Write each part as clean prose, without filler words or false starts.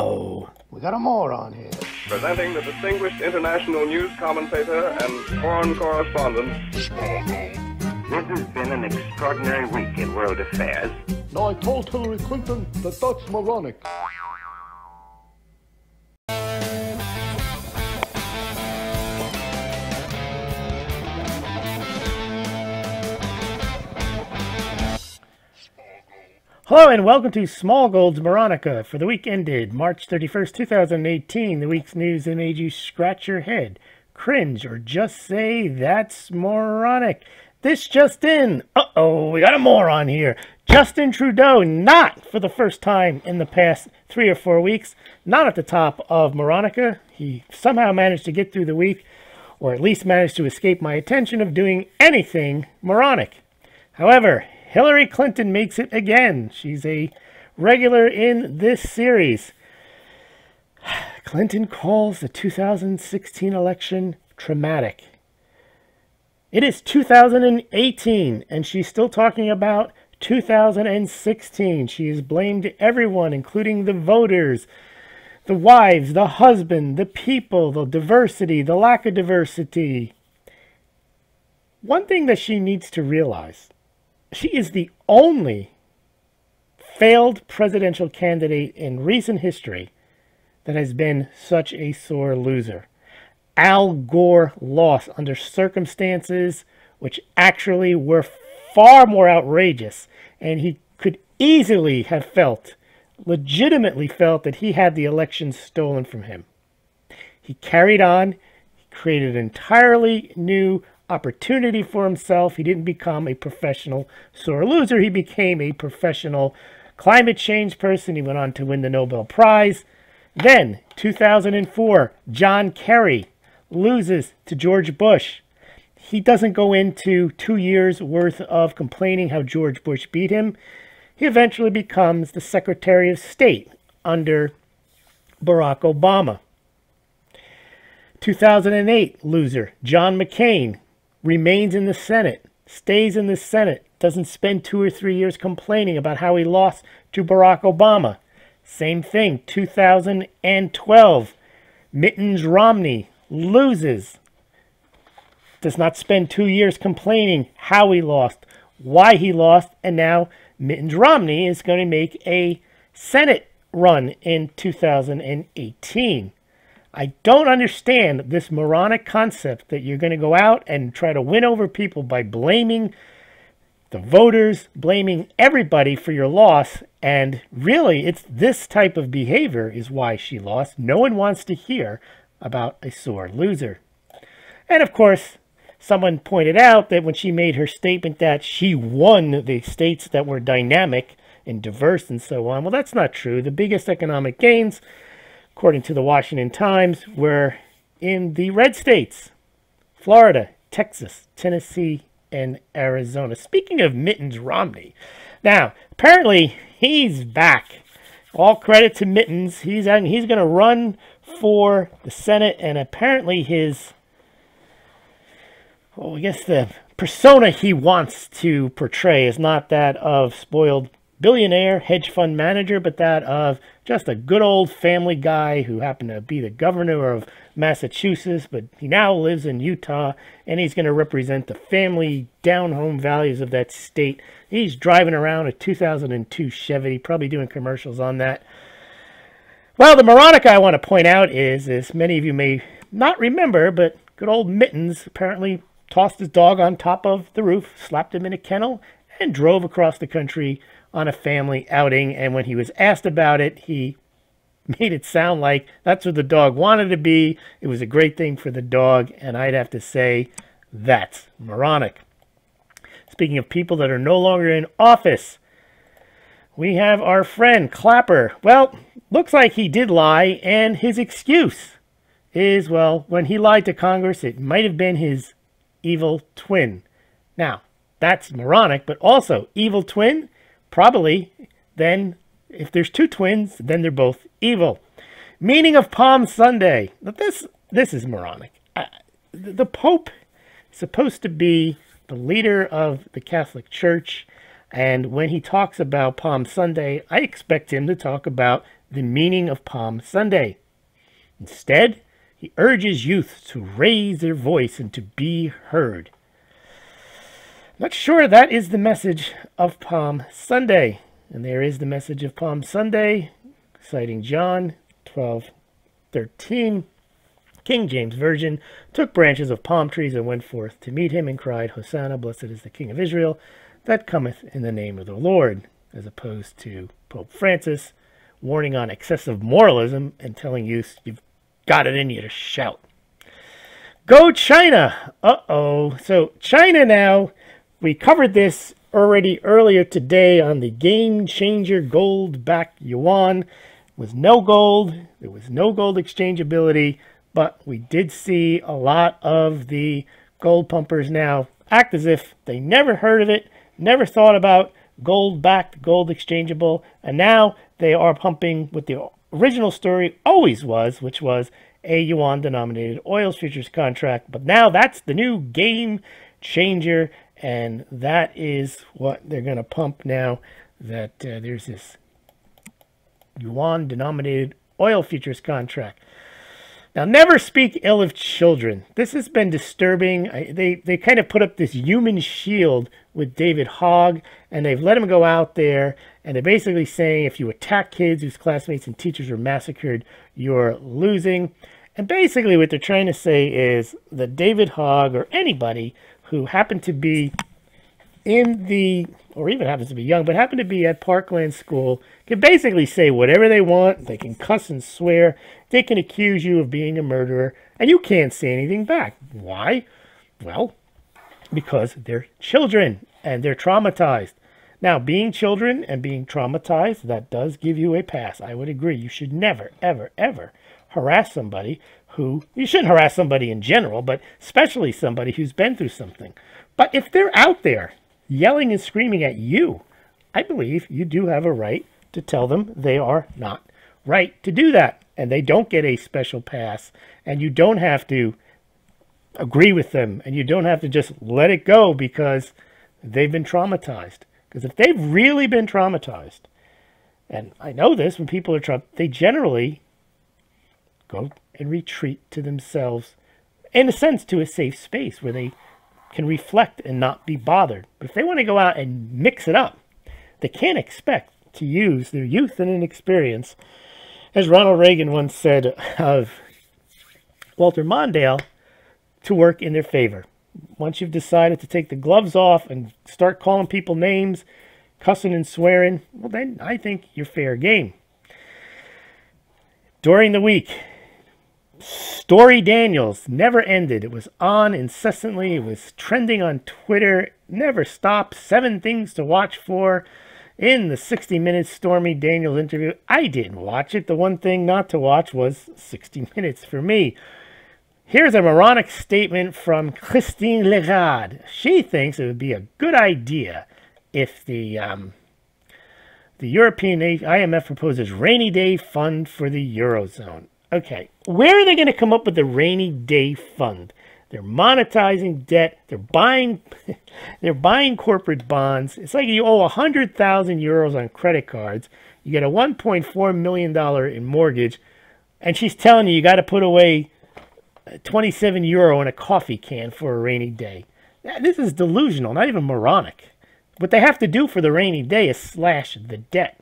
Uh-oh, we got a moron here. Presenting the distinguished international news commentator and foreign correspondent, Smaulgld. This has been an extraordinary week in world affairs. Now I told Hillary Clinton that that's moronic. Hello and welcome to Smaulgld's Moronica for the week ended March 31st, 2018. The week's news that made you scratch your head, cringe, or just say, that's moronic. This just in. Uh-oh, we got a moron here. Justin Trudeau, not for the first time in the past 3 or 4 weeks, not at the top of Moronica. He somehow managed to get through the week, or at least managed to escape my attention of doing anything moronic. However, Hillary Clinton makes it again. She's a regular in this series. Clinton calls the 2016 election traumatic. It is 2018, and she's still talking about 2016. She has blamed everyone, including the voters, the wives, the husband, the people, the diversity, the lack of diversity. One thing that she needs to realize: she is the only failed presidential candidate in recent history that has been such a sore loser. Al Gore lost under circumstances which actually were far more outrageous, and he could easily have legitimately felt that he had the election stolen from him. He carried on, he created an entirely new opportunity for himself. He didn't become a professional sore loser. He became a professional climate change person. He went on to win the Nobel Prize. Then, 2004, John Kerry loses to George Bush. He doesn't go into 2 years worth of complaining how George Bush beat him. He eventually becomes the Secretary of State under Barack Obama. 2008, loser, John McCain, remains in the Senate, stays in the Senate, doesn't spend 2 or 3 years complaining about how he lost to Barack Obama. Same thing, 2012, Mittens Romney loses, does not spend 2 years complaining how he lost, why he lost, and now Mittens Romney is going to make a Senate run in 2018. I don't understand this moronic concept that you're going to go out and try to win over people by blaming the voters, blaming everybody for your loss. And really, it's this type of behavior is why she lost. No one wants to hear about a sore loser. And of course, someone pointed out that when she made her statement that she won the states that were dynamic and diverse and so on, well, that's not true. The biggest economic gains, according to the Washington Times, were in the red states: Florida, Texas, Tennessee, and Arizona. Speaking of Mittens Romney, now, apparently he's back. All credit to Mittens. He's going to run for the Senate, and apparently his, I guess the persona he wants to portray is not that of spoiled billionaire hedge fund manager, but that of just a good old family guy who happened to be the governor of Massachusetts, but he now lives in Utah, and he's going to represent the family down-home values of that state. He's driving around a 2002 Chevy, probably doing commercials on that. Well, the Moronica I want to point out is, as many of you may not remember, but good old Mittens apparently tossed his dog on top of the roof, slapped him in a kennel, and drove across the country on a family outing. And when he was asked about it, he made it sound like that's what the dog wanted to be. It was a great thing for the dog, and I'd have to say that's moronic. Speaking of people that are no longer in office, we have our friend Clapper. Well, looks like he did lie, and his excuse is, well, when he lied to Congress, it might have been his evil twin. Now, that's moronic, but also evil twin. Probably, then, if there's two twins, then they're both evil. Meaning of Palm Sunday. This is moronic. The Pope is supposed to be the leader of the Catholic Church, and when he talks about Palm Sunday, I expect him to talk about the meaning of Palm Sunday. Instead, he urges youth to raise their voice and to be heard. Not sure that is the message of Palm Sunday. And there is the message of Palm Sunday, citing John 12:13. King James Version, took branches of palm trees and went forth to meet him and cried, Hosanna, blessed is the King of Israel that cometh in the name of the Lord, as opposed to Pope Francis warning on excessive moralism and telling youth you've got it in you to shout. Go China! Uh-oh. So China now, we covered this already earlier today on the Game Changer gold-backed yuan. Was no gold. There was no gold exchangeability, but we did see a lot of the gold pumpers now act as if they never heard of it, never thought about gold-backed, gold exchangeable, and now they are pumping what the original story always was, which was a yuan-denominated oils futures contract. But now that's the new game changer, and that is what they're going to pump now that there's this yuan-denominated oil futures contract. Now, never speak ill of children. This has been disturbing. They kind of put up this human shield with David Hogg, and they've let him go out there, and they're basically saying if you attack kids whose classmates and teachers are massacred, you're losing. And basically what they're trying to say is that David Hogg or anybody who happened to be in the, or even happens to be young, but happen to be at Parkland School, can basically say whatever they want. They can cuss and swear. They can accuse you of being a murderer, and you can't say anything back. Why? Well, because they're children, and they're traumatized. Now, being children and being traumatized, that does give you a pass. I would agree. You should never, ever, ever harass somebody who, you shouldn't harass somebody in general, but especially somebody who's been through something. But if they're out there yelling and screaming at you, I believe you do have a right to tell them they are not right to do that. And they don't get a special pass. And you don't have to agree with them. And you don't have to just let it go because they've been traumatized. Because if they've really been traumatized, and I know this, when people are traumatized, they generally go and retreat to themselves, in a sense, to a safe space where they can reflect and not be bothered. But if they want to go out and mix it up, they can't expect to use their youth and inexperience, as Ronald Reagan once said of Walter Mondale, to work in their favor. Once you've decided to take the gloves off and start calling people names, cussing and swearing, well then I think you're fair game. During the week, Stormy Daniels never ended. It was on incessantly. It was trending on Twitter. Never stopped. 7 things to watch for in the 60 Minutes Stormy Daniels interview. I didn't watch it. The one thing not to watch was 60 Minutes for me. Here's a moronic statement from Christine Lagarde. She thinks it would be a good idea if the European IMF proposes rainy day fund for the Eurozone. Okay, where are they going to come up with the rainy day fund? They're monetizing debt. They're buying corporate bonds. It's like you owe 100,000 euros on credit cards. You get a $1.4 million in mortgage, and she's telling you got to put away 27 euro in a coffee can for a rainy day. This is delusional, not even moronic. What they have to do for the rainy day is slash the debt.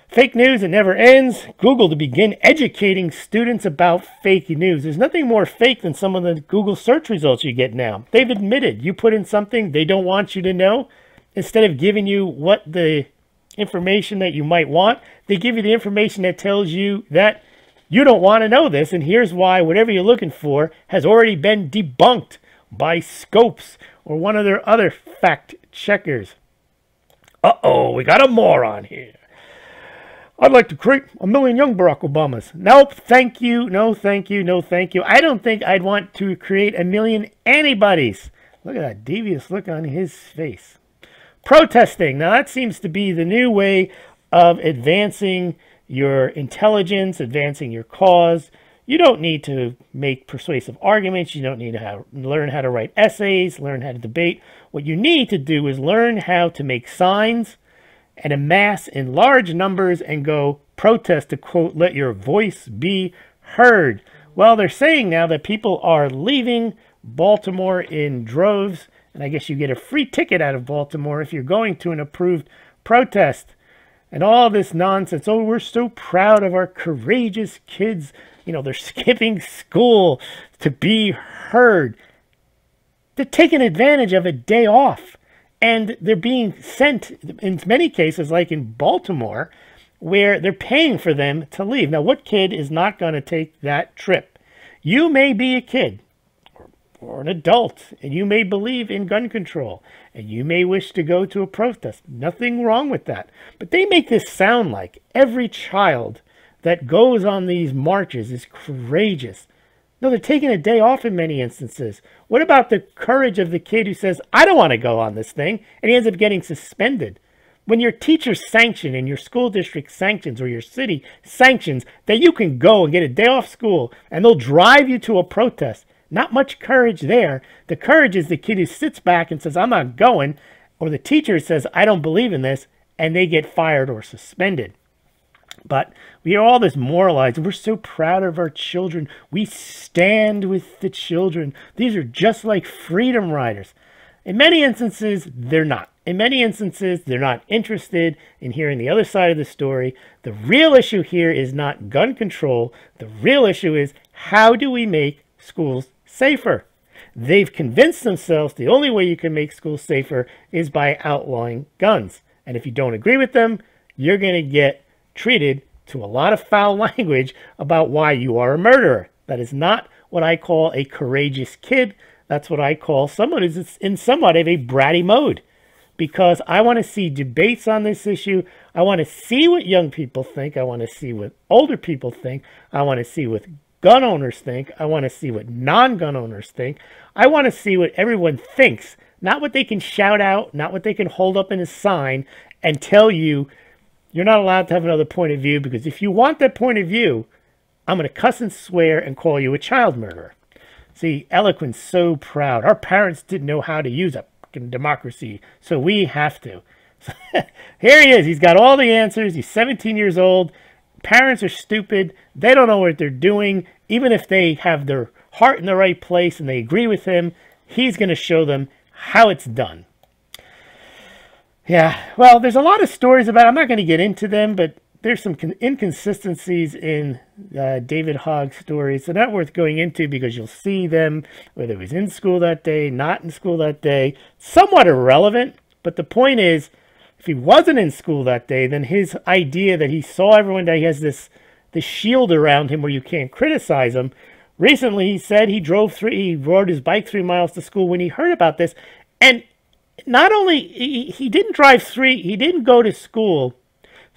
Fake news, it never ends. Google to begin educating students about fake news. There's nothing more fake than some of the Google search results you get now. They've admitted you put in something they don't want you to know. Instead of giving you what the information that you might want, they give you the information that tells you that you don't want to know this, and here's why whatever you're looking for has already been debunked by Scopes or one of their other fact checkers. Uh-oh, we got a moron here. I'd like to create a million young Barack Obamas. Nope, thank you, no thank you, no thank you. I don't think I'd want to create a million anybodies. Look at that devious look on his face. Protesting. Now that seems to be the new way of advancing your intelligence, advancing your cause. You don't need to make persuasive arguments. You don't need to learn how to write essays, learn how to debate. What you need to do is learn how to make signs and amass in large numbers and go protest to, quote, let your voice be heard. Well, they're saying now that people are leaving Baltimore in droves, and I guess you get a free ticket out of Baltimore if you're going to an approved protest. And all this nonsense. Oh, we're so proud of our courageous kids. You know, they're skipping school to be heard. They're taking advantage of a day off. And they're being sent, in many cases, like in Baltimore, where they're paying for them to leave. Now, what kid is not going to take that trip? You may be a kid or an adult, and you may believe in gun control, and you may wish to go to a protest. Nothing wrong with that. But they make this sound like every child that goes on these marches is courageous. No, they're taking a day off in many instances. What about the courage of the kid who says, I don't want to go on this thing, and he ends up getting suspended? When your teachers sanction and your school district sanctions or your city sanctions that you can go and get a day off school and they'll drive you to a protest, not much courage there. The courage is the kid who sits back and says, I'm not going, or the teacher says, I don't believe in this, and they get fired or suspended. But we hear all this moralizing. We're so proud of our children. We stand with the children. These are just like freedom riders. In many instances, they're not. In many instances, they're not interested in hearing the other side of the story. The real issue here is not gun control. The real issue is, how do we make schools safer? They've convinced themselves the only way you can make schools safer is by outlawing guns. And if you don't agree with them, you're going to get treated to a lot of foul language about why you are a murderer. That is not what I call a courageous kid. That's what I call someone who's in somewhat of a bratty mode. Because I want to see debates on this issue. I want to see what young people think. I want to see what older people think. I want to see what gun owners think. I want to see what non-gun owners think. I want to see what everyone thinks. Not what they can shout out, not what they can hold up in a sign and tell you you're not allowed to have another point of view, because if you want that point of view, I'm going to cuss and swear and call you a child murderer. See, eloquence, so proud. Our parents didn't know how to use a fucking democracy, so we have to. Here he is. He's got all the answers. He's 17 years old. Parents are stupid. They don't know what they're doing. Even if they have their heart in the right place and they agree with him, he's going to show them how it's done. Yeah, well, there's a lot of stories about it. I'm not going to get into them, but there's some inconsistencies in David Hogg's stories. So not worth going into, because you'll see them, whether he was in school that day, not in school that day, somewhat irrelevant. But the point is, if he wasn't in school that day, then his idea that he saw everyone that he has this shield around him where you can't criticize him. Recently, he said he rode his bike 3 miles to school when he heard about this. And not only, he didn't go to school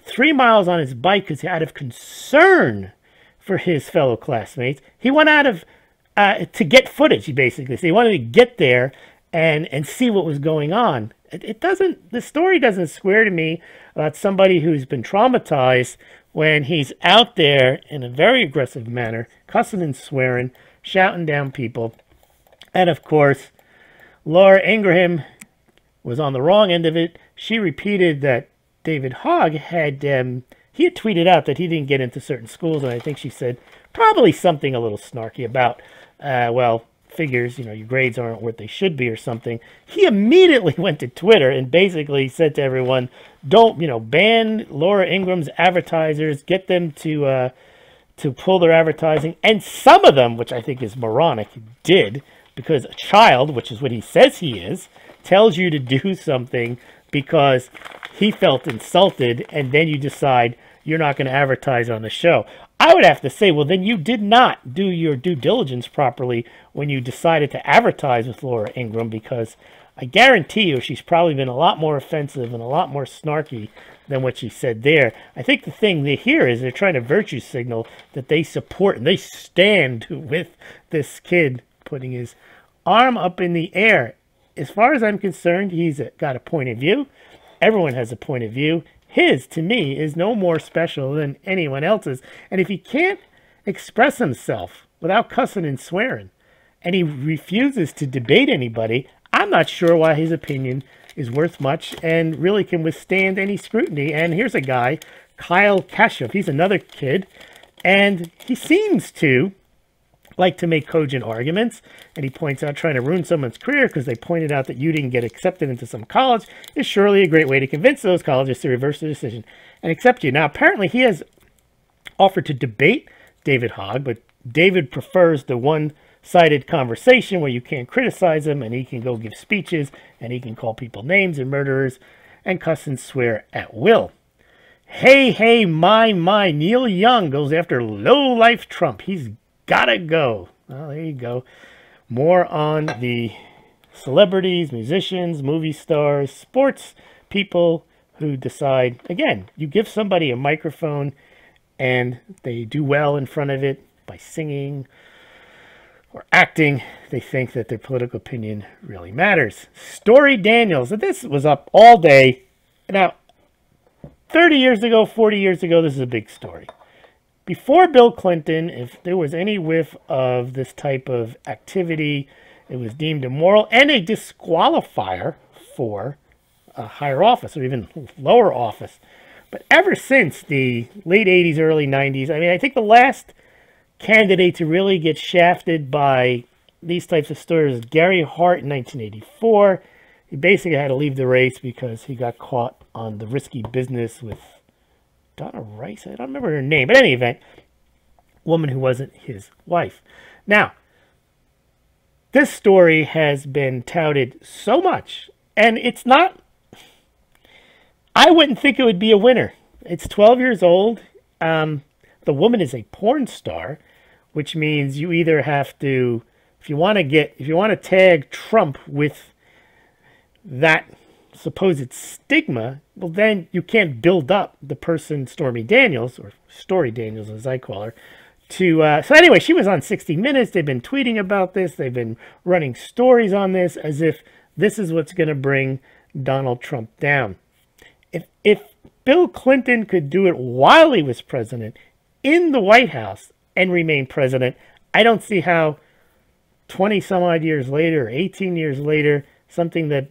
3 miles on his bike because out of concern for his fellow classmates. He went out of, to get footage, basically. So he wanted to get there and see what was going on. The story doesn't square to me about somebody who's been traumatized when he's out there in a very aggressive manner, cussing and swearing, shouting down people. And of course, Laura Ingraham was on the wrong end of it. She repeated that David Hogg had, he had tweeted out that he didn't get into certain schools, and I think she said probably something a little snarky about, well, figures, you know, your grades aren't what they should be or something. He immediately went to Twitter and basically said to everyone, don't, you know, ban Laura Ingram's advertisers, get them to pull their advertising. And some of them, which I think is moronic, did, because a child, which is what he says he is, tells you to do something because he felt insulted, and then you decide you're not going to advertise on the show. I would have to say, well, then you did not do your due diligence properly when you decided to advertise with Laura Ingraham, because I guarantee you she's probably been a lot more offensive and a lot more snarky than what she said there. I think the thing they hear is they're trying to virtue signal that they support and they stand with this kid putting his arm up in the air. As far as I'm concerned, he's got a point of view. Everyone has a point of view. His, to me, is no more special than anyone else's. And if he can't express himself without cussing and swearing, and he refuses to debate anybody, I'm not sure why his opinion is worth much and really can withstand any scrutiny. And here's a guy Kyle Kashuv. He's another kid, and he seems to like to make cogent arguments, and he points out trying to ruin someone's career because they pointed out that you didn't get accepted into some college is surely a great way to convince those colleges to reverse the decision and accept you. Now, apparently he has offered to debate David Hogg, but David prefers the one-sided conversation where you can't criticize him and he can go give speeches and he can call people names and murderers and cuss and swear at will. Hey, my, Neil Young goes after low-life Trump. He's gotta go. Well, there you go. More on the celebrities, musicians, movie stars, sports people who decide, again, you give somebody a microphone and they do well in front of it by singing or acting, they think that their political opinion really matters. Stormy Daniels. This was up all day. Now, 30 years ago, 40 years ago, this is a big story. Before Bill Clinton, if there was any whiff of this type of activity, it was deemed immoral and a disqualifier for a higher office or even lower office. But ever since the late 80s, early 90s, I mean, I think the last candidate to really get shafted by these types of stories was Gary Hart in 1984. He basically had to leave the race because he got caught on the risky business with Donna Rice, I don't remember her name, but in any event, woman who wasn't his wife. Now, this story has been touted so much, and it's not, I wouldn't think it would be a winner. It's 12 years old. The woman is a porn star, which means you either have to, if you want to tag Trump with that supposed stigma, well, then you can't build up the person Stormy Daniels, or Story Daniels as I call her, to, so anyway, she was on 60 Minutes. They've been tweeting about this. They've been running stories on this as if this is what's going to bring Donald Trump down. If Bill Clinton could do it while he was president in the White House and remain president, I don't see how 20 some odd years later, 18 years later, something that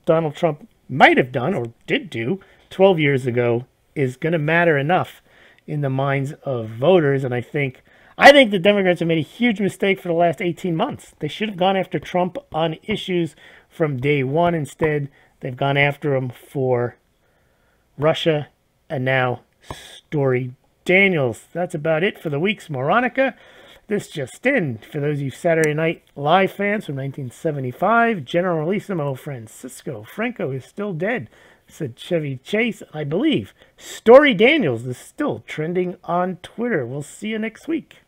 Donald Trump might have done or did do 12 years ago is going to matter enough in the minds of voters. And I think the Democrats have made a huge mistake for the last 18 months. They should have gone after Trump on issues from day one. Instead, they've gone after him for Russia and now Stormy Daniels. That's about it for the week's Moronica. This just in, for those of you Saturday Night Live fans from 1975, Generalissimo Francisco Franco is still dead, said Chevy Chase. I believe Stormy Daniels is still trending on Twitter. We'll see you next week.